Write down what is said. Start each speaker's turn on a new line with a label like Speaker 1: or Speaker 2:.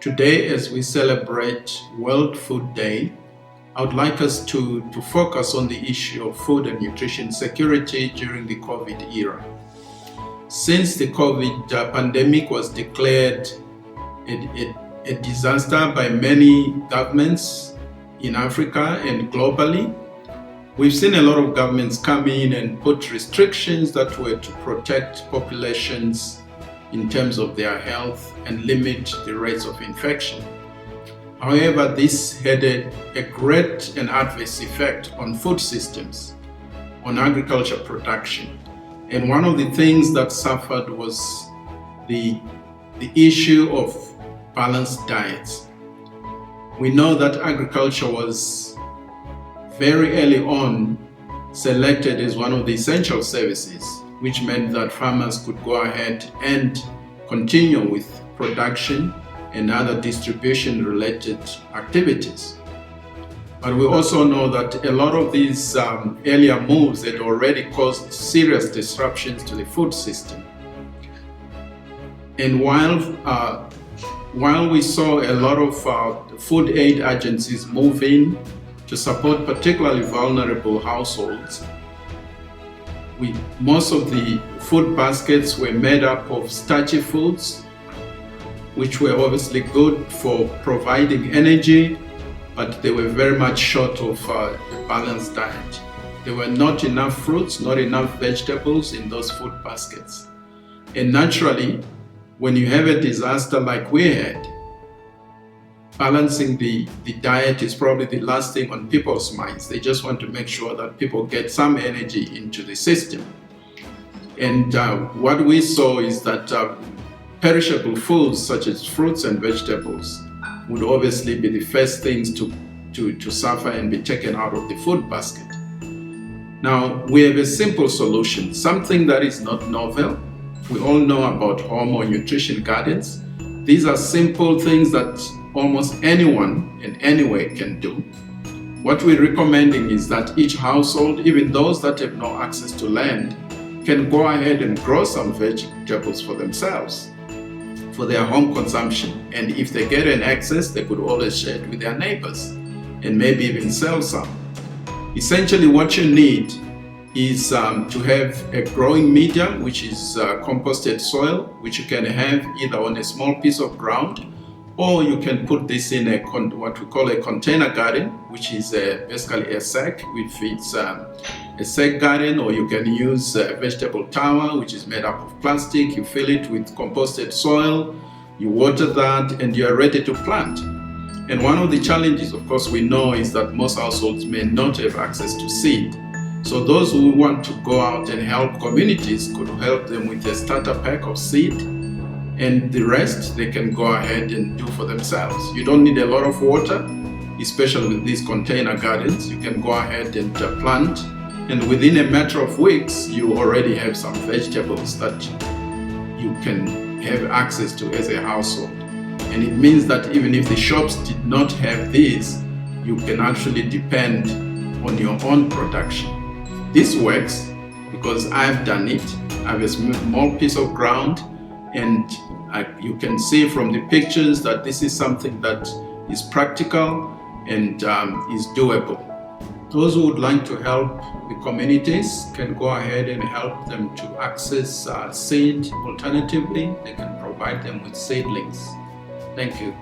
Speaker 1: Today, as we celebrate World Food Day, I would like us to focus on the issue of food and nutrition security during the COVID era. Since the COVID pandemic was declared a disaster by many governments in Africa and globally, we've seen a lot of governments come in and put restrictions that were to protect populations in terms of their health and limit the rates of infection. However, this had a great and adverse effect on food systems, on agriculture production. And one of the things that suffered was the issue of balanced diets. We know that agriculture was very early on selected as one of the essential services, which meant that farmers could go ahead and continue with production and other distribution-related activities. But we also know that a lot of these earlier moves had already caused serious disruptions to the food system. And while we saw a lot of food aid agencies move in to support particularly vulnerable households, most of the food baskets were made up of starchy foods, which were obviously good for providing energy, but they were very much short of a balanced diet. There were not enough fruits, not enough vegetables in those food baskets. And naturally, when you have a disaster like we had, balancing the diet is probably the last thing on people's minds. They just want to make sure that people get some energy into the system. And what we saw is that perishable foods such as fruits and vegetables would obviously be the first things to suffer and be taken out of the food basket. Now, we have a simple solution, something that is not novel. We all know about home or nutrition gardens. These are simple things that almost anyone and anywhere can do. What we're recommending is that each household, even those that have no access to land, can go ahead and grow some vegetables for themselves, for their home consumption. And if they get an excess, they could always share it with their neighbors and maybe even sell some. Essentially, what you need is to have a growing medium, which is composted soil, which you can have either on a small piece of ground, or you can put this in what we call a container garden, which is basically a sack, which fits a sack garden, or you can use a vegetable tower, which is made up of plastic. You fill it with composted soil, you water that, and you are ready to plant. And one of the challenges, of course, we know is that most households may not have access to seed. So those who want to go out and help communities could help them with a starter pack of seed, and the rest they can go ahead and do for themselves. You don't need a lot of water, especially with these container gardens. You can go ahead and plant, and within a matter of weeks, you already have some vegetables that you can have access to as a household. And it means that even if the shops did not have these, you can actually depend on your own production. This works because I've done it. I have a small piece of ground, and you can see from the pictures that this is something that is practical and is doable. Those who would like to help the communities can go ahead and help them to access seed. Alternatively, they can provide them with seedlings. Thank you.